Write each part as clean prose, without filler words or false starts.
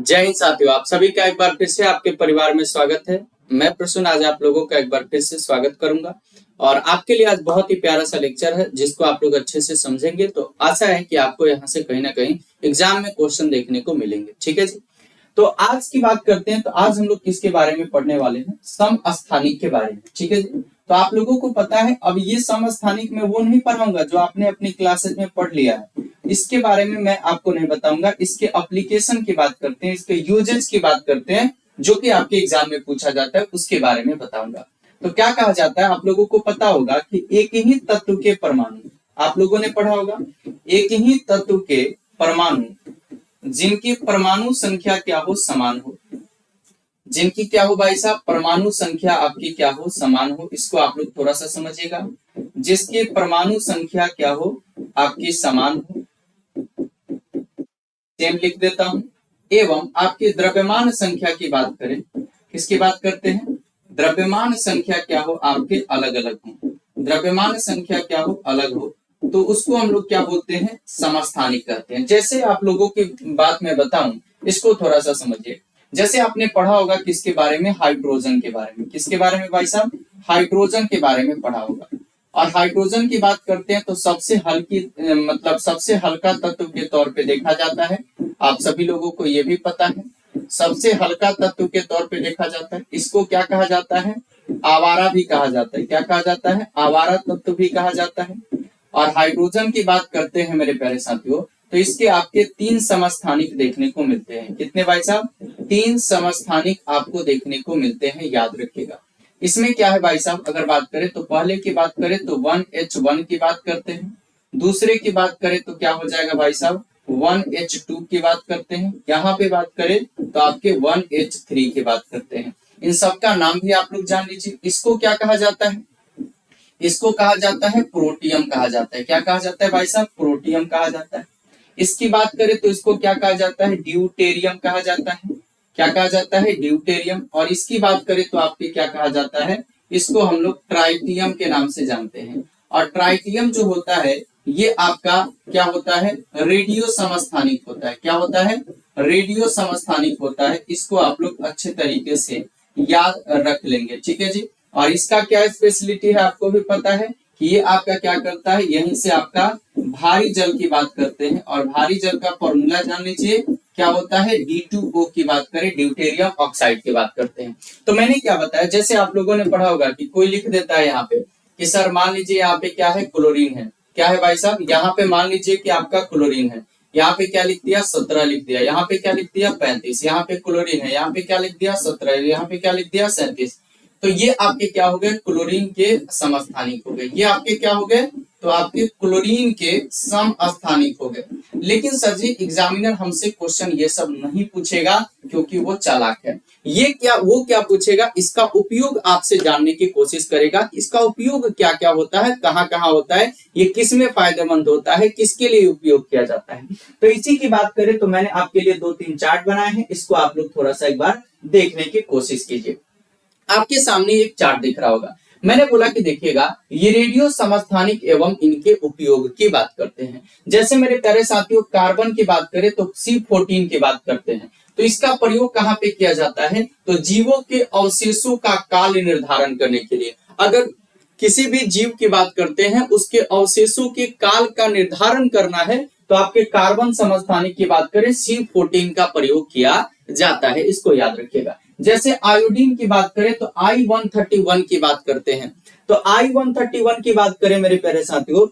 जय हिंद साथियों, आप सभी का एक बार फिर से आपके परिवार में स्वागत है। मैं प्रसून आज आप लोगों का एक बार फिर से स्वागत करूंगा और आपके लिए आज बहुत ही प्यारा सा लेक्चर है जिसको आप लोग अच्छे से समझेंगे तो आशा है कि आपको यहाँ से कहीं ना कहीं एग्जाम में क्वेश्चन देखने को मिलेंगे। ठीक है जी, तो आज की बात करते हैं। तो आज हम लोग किसके बारे में पढ़ने वाले हैं? समस्थानिक के बारे में। ठीक है जी, तो आप लोगों को पता है अब ये समस्थानिक में वो नहीं पढ़ाऊंगा जो आपने अपनी क्लासेज में पढ़ लिया है। इसके बारे में मैं आपको नहीं बताऊंगा। इसके एप्लीकेशन की बात करते हैं, इसके यूजेज की बात करते हैं, जो कि आपके एग्जाम में पूछा जाता है, उसके बारे में बताऊंगा। तो क्या कहा जाता है, आप लोगों को पता होगा कि एक ही तत्व के परमाणु, आप लोगों ने पढ़ा होगा, एक ही तत्व के परमाणु जिनकी परमाणु संख्या क्या हो, समान हो। जिनकी क्या हो भाई साहब, परमाणु संख्या आपकी क्या हो, समान हो। इसको आप लोग थोड़ा सा समझिएगा। जिसकी परमाणु संख्या क्या हो, आपकी समान हो, सेम लिख देता हूं। एवं आपकी द्रव्यमान संख्या की बात करें, किसकी बात करते हैं? द्रव्यमान संख्या क्या हो, आपके अलग अलग हो। द्रव्यमान संख्या क्या हो, अलग हो, तो उसको हम लोग क्या बोलते हैं? समस्थानिक कहते हैं। जैसे आप लोगों की बात मैं बताऊं, इसको थोड़ा सा समझिए। जैसे आपने पढ़ा होगा किसके बारे में? हाइड्रोजन के बारे में। किसके बारे में भाई साहब? हाइड्रोजन के बारे में पढ़ा होगा। और हाइड्रोजन की बात करते हैं तो सबसे हल्की मतलब सबसे हल्का तत्व के तौर पे देखा जाता है। आप सभी लोगों को ये भी पता है, सबसे हल्का तत्व के तौर पे देखा जाता है। इसको क्या कहा जाता है? आवारा भी कहा जाता है। क्या कहा जाता है? आवारा तत्व भी कहा जाता है। और हाइड्रोजन की बात करते हैं मेरे प्यारे साथियों, तो इसके आपके 3 समस्थानिक देखने को मिलते हैं। कितने भाई साहब? 3 समस्थानिक आपको देखने को मिलते हैं, याद रखिएगा। इसमें क्या है भाई साहब, अगर बात करें तो पहले की बात करें तो 1H1 की बात करते हैं। दूसरे की बात करें तो क्या हो जाएगा भाई साहब? 1H2 की बात करते हैं। यहाँ पे बात करें तो आपके 1H3 की बात करते हैं। इन सबका नाम भी आप लोग जान लीजिए। इसको क्या कहा जाता है? इसको कहा जाता है प्रोटियम कहा जाता है। क्या कहा जाता है भाई साहब? प्रोटियम कहा जाता है। इसकी बात करें तो इसको क्या कहा जाता है? ड्यूटेरियम कहा जाता है। क्या कहा जाता है? ड्यूटेरियम। और इसकी बात करें तो आपके क्या कहा जाता है? इसको हम लोग ट्राइटियम के नाम से जानते हैं। और ट्राइटियम जो होता है ये आपका क्या होता है? रेडियो समस्थानिक होता है। क्या होता है? रेडियो समस्थानिक होता है। इसको आप लोग अच्छे तरीके से याद रख लेंगे। ठीक है जी। और इसका क्या स्पेशलिटी है, आपको भी पता है कि ये आपका क्या करता है, यहीं से आपका भारी जल की बात करते हैं। और भारी जल का फॉर्मूला जान लीजिए, क्या होता है? D2O की बात करें, ड्यूटेरियम ऑक्साइड की बात करते हैं। तो मैंने क्या बताया, जैसे आप लोगों ने पढ़ा होगा कि कोई लिख देता है यहाँ पे कि सर मान लीजिए यहाँ पे क्या है? क्लोरीन है। क्या है भाई साहब? यहाँ पे मान लीजिए कि आपका क्लोरीन है। यहाँ पे क्या लिख दिया? 17 लिख दिया। यहाँ पे क्या लिख दिया? 35। यहाँ पे क्लोरीन है। यहाँ पे क्या लिख दिया? 17। यहाँ पे क्या लिख दिया? 37। तो ये आपके क्या हो गए? क्लोरीन के समस्थानिक हो गए। ये आपके क्या हो गए? तो आपके क्लोरीन के समस्थानिक हो गए। लेकिन सर जी एग्जामिनर हमसे क्वेश्चन ये सब नहीं पूछेगा क्योंकि वो चालाक है। ये क्या वो क्या पूछेगा? इसका उपयोग आपसे जानने की कोशिश करेगा। इसका उपयोग क्या क्या होता है, कहाँ कहाँ होता है, ये किस में फायदेमंद होता है, किसके लिए उपयोग किया जाता है। तो इसी की बात करें तो मैंने आपके लिए 2-3 चार्ट बनाए हैं। इसको आप लोग थोड़ा सा एक बार देखने की कोशिश कीजिए। आपके सामने एक चार्ट दिख रहा होगा। मैंने बोला कि देखिएगा, ये रेडियो समस्थानिक एवं इनके उपयोग की बात करते हैं। जैसे मेरे प्यारे साथियों कार्बन की बात करें तो C14 की बात करते हैं। तो इसका प्रयोग कहाँ पे किया जाता है? तो जीवों के अवशेषों का काल निर्धारण करने के लिए। अगर किसी भी जीव की बात करते हैं, उसके अवशेषों के काल का निर्धारण करना है तो आपके कार्बन समस्थानिक की बात करें C14 का प्रयोग किया जाता है। इसको याद रखिएगा। जैसे आयोडीन की बात करें तो I131 की बात करते हैं। तो I131 की बात करें मेरे प्यारे साथियों,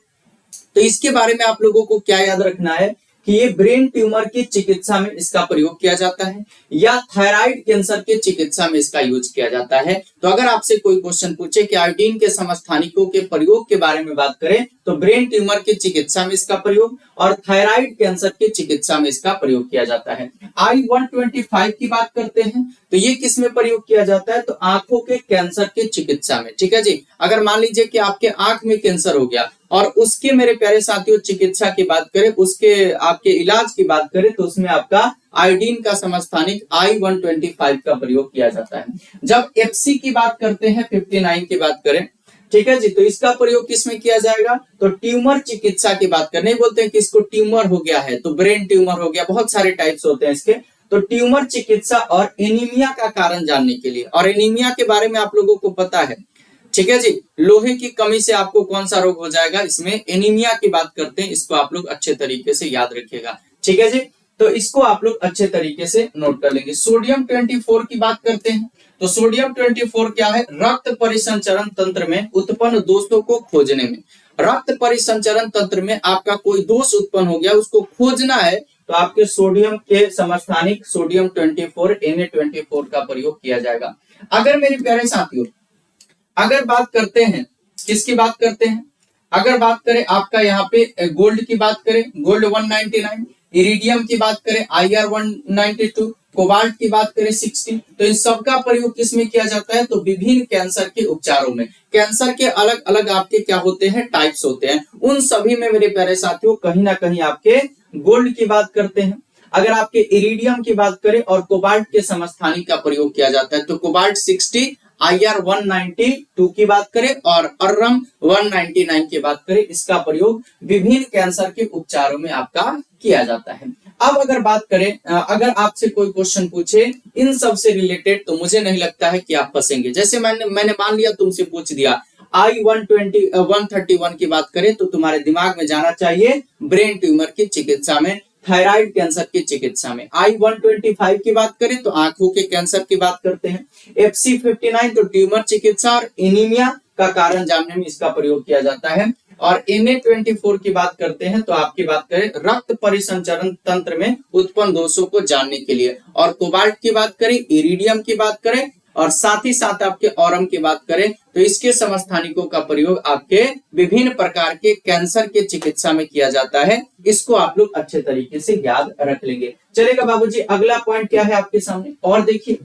तो इसके बारे में आप लोगों को क्या याद रखना है कि ये ब्रेन ट्यूमर की चिकित्सा में इसका प्रयोग किया जाता है या थायराइड कैंसर के चिकित्सा में इसका यूज किया जाता है। तो अगर आपसे कोई क्वेश्चन पूछे कि आयोडीन के समस्थानिकों के प्रयोग के बारे में बात करें तो ब्रेन ट्यूमर की चिकित्सा में इसका प्रयोग और थायराइड कैंसर की चिकित्सा में इसका प्रयोग किया जाता है। I125 की बात करते हैं तो ये किस में प्रयोग किया जाता है? तो आंखों के कैंसर के चिकित्सा में। ठीक है जी। अगर मान लीजिए कि आपके आंख में कैंसर हो गया और उसके मेरे प्यारे साथियों चिकित्सा की बात करें, उसके आपके इलाज की बात करें तो उसमें आपका आयोडीन का समस्थानिक I125 का प्रयोग किया जाता है। जब FC की बात करते हैं, 59 की बात करें, ठीक है जी, तो इसका प्रयोग किसमें किया जाएगा? तो ट्यूमर चिकित्सा की बात करने बोलते हैं कि इसको ट्यूमर हो गया है, तो ब्रेन ट्यूमर हो गया, बहुत सारे टाइप्स होते हैं इसके, तो ट्यूमर चिकित्सा और एनीमिया का कारण जानने के लिए, और एनीमिया के बारे में आप लोगों को पता है, ठीक है जी, लोहे की कमी से आपको कौन सा रोग हो जाएगा, इसमें एनीमिया की बात करते हैं, इसको आप लोग अच्छे तरीके से याद रखिएगा, ठीक है जी। तो इसको आप लोग अच्छे तरीके से नोट कर लेंगे। सोडियम 24 की बात करते हैं, तो सोडियम 24 क्या है, रक्त परिसंचरण तंत्र में उत्पन्न दोषों को खोजने में, रक्त परिसंचरण तंत्र में आपका कोई दोष उत्पन्न हो गया, उसको खोजना है, तो आपके सोडियम के समस्थानिक सोडियम 24 Na24 का प्रयोग किया जाएगा। अगर मेरे प्यारे साथियों, अगर बात करते हैं, किसकी बात करते हैं, अगर बात करें आपका यहाँ पे गोल्ड की बात करें, गोल्ड 199, इरिडियम की बात करें IR 192, कोबाल्ट की बात करें 60, तो इन सब का प्रयोग किसमें किया जाता है, तो विभिन्न कैंसर के उपचारों में। कैंसर के अलग अलग आपके क्या होते हैं, टाइप्स होते हैं, उन सभी में मेरे प्यारे साथियों कहीं ना कहीं आपके गोल्ड की बात करते हैं। अगर आपके इरिडियम की बात करें और कोबाल्ट के समस्थानिक का प्रयोग किया जाता है, तो कोबाल्ट 60, IR 192 की बात करें और अर्रम 199 की बात करें, इसका प्रयोग विभिन्न कैंसर के उपचारों में आपका किया जाता है। अब अगर बात करें, अगर आपसे कोई क्वेश्चन पूछे इन सब से रिलेटेड, तो मुझे नहीं लगता है कि आप फंसेंगे। जैसे मैंने मान लिया तुमसे पूछ दिया I-131 की बात करें, तो तुम्हारे दिमाग में जाना चाहिए ब्रेन ट्यूमर की चिकित्सा में, थायराइड कैंसर की चिकित्सा में। I-125 की बात करें तो आंखों के कैंसर की बात करते हैं। FC59 तो ट्यूमर चिकित्सा और एनीमिया का कारण जानने में इसका प्रयोग किया जाता है। और Na24 की बात करते हैं तो आपकी बात करें रक्त परिसंचरण तंत्र में उत्पन्न दोषों को जानने के लिए। और कोबाल्ट की बात करें, इरिडियम की बात करें और साथ ही साथ आपके ऑरम की बात करें, तो इसके समस्थानिकों का प्रयोग आपके विभिन्न प्रकार के कैंसर के चिकित्सा में किया जाता है। इसको आप लोग अच्छे तरीके से याद रख लेंगे। चलेगा बाबूजी, अगला पॉइंट क्या है आपके सामने, और देखिए,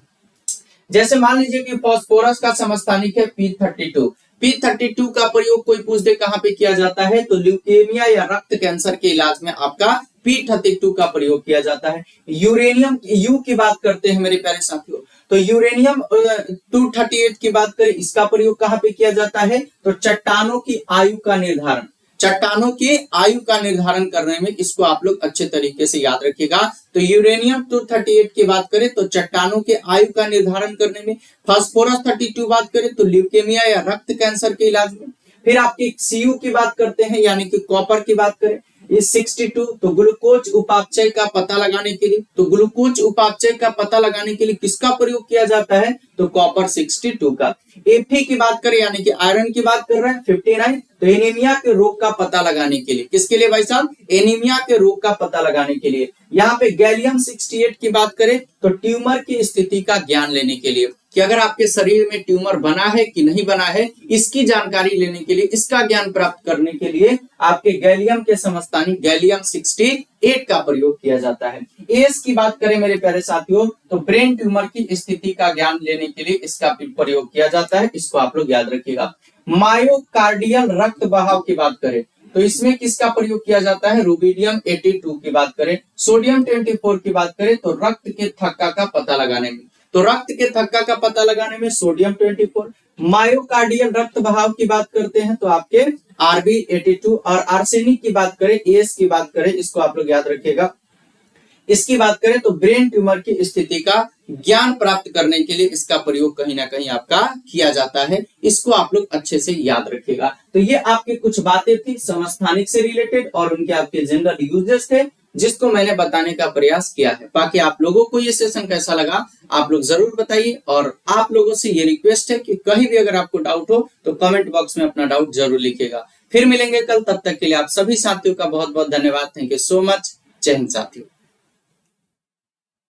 जैसे मान लीजिए कि फास्फोरस का समस्थानिक है P32, P32 का प्रयोग कोई पूछ दे कहां पे किया जाता है, तो ल्यूकेमिया या रक्त कैंसर के इलाज में आपका P32 का प्रयोग किया जाता है। यूरेनियम यू की बात करते हैं मेरे प्यारे साथियों, तो यूरेनियम 238 की बात करें, इसका प्रयोग कहां पे किया जाता है, तो चट्टानों की आयु का निर्धारण, चट्टानों की आयु का निर्धारण करने में इसको आप लोग अच्छे तरीके से याद रखिएगा। तो यूरेनियम 238 की बात करें तो चट्टानों के आयु का निर्धारण करने में, फास्फोरस 32 बात करें तो ल्यूकेमिया या रक्त कैंसर के इलाज में। फिर आपकी Cu की बात करते हैं यानी कि कॉपर की बात करें, इस 62 तो ग्लूकोज उपापचय का पता लगाने के लिए, तो ग्लूकोज उपापचय का पता लगाने के लिए किसका प्रयोग किया जाता है, तो कॉपर 62 का। Fe की बात करें यानी कि आयरन की बात कर रहे हैं 59, तो एनीमिया के रोग का पता लगाने के लिए, किसके लिए भाई साहब, एनीमिया के रोग का पता लगाने के लिए। यहाँ पे गैलियम 68 की बात करें तो ट्यूमर की स्थिति का ज्ञान लेने के लिए, कि अगर आपके शरीर में ट्यूमर बना है कि नहीं बना है, इसकी जानकारी लेने के लिए, इसका ज्ञान प्राप्त करने के लिए आपके गैलियम के समस्थानिक गैलियम 68 का प्रयोग किया जाता है। एस की बात करें मेरे प्यारे साथियों तो ब्रेन ट्यूमर की स्थिति का ज्ञान लेने के लिए इसका प्रयोग किया जाता है, इसको आप लोग याद रखिएगा। मायोकार्डियल रक्त बहाव की बात करें तो इसमें किसका प्रयोग किया जाता है, रूबिडियम 82 की बात करें। सोडियम 24 की बात करें तो रक्त के थक्का का पता लगाने में, तो रक्त के थक्का का पता लगाने में सोडियम 24। मायोकार्डियल रक्त बहाव की बात करते हैं तो आपके Rb 82, और आर्सेनिक की बात करें, एस की बात करें, इसको आप लोग याद रखिएगा। इसकी बात करें तो ब्रेन ट्यूमर की स्थिति का ज्ञान प्राप्त करने के लिए इसका प्रयोग कहीं ना कहीं आपका किया जाता है, इसको आप लोग अच्छे से याद रखिएगा। तो ये आपके कुछ बातें थी समस्थानिक से रिलेटेड और उनके आपके जनरल यूजेस थे, जिसको मैंने बताने का प्रयास किया है। बाकी आप लोगों को ये सेशन कैसा लगा आप लोग जरूर बताइए, और आप लोगों से ये रिक्वेस्ट है कि कहीं भी अगर आपको डाउट हो तो कमेंट बॉक्स में अपना डाउट जरूर लिखिएगा। फिर मिलेंगे कल, तब तक के लिए आप सभी साथियों का बहुत बहुत धन्यवाद। Thank you so much. जय हिंद साथियों।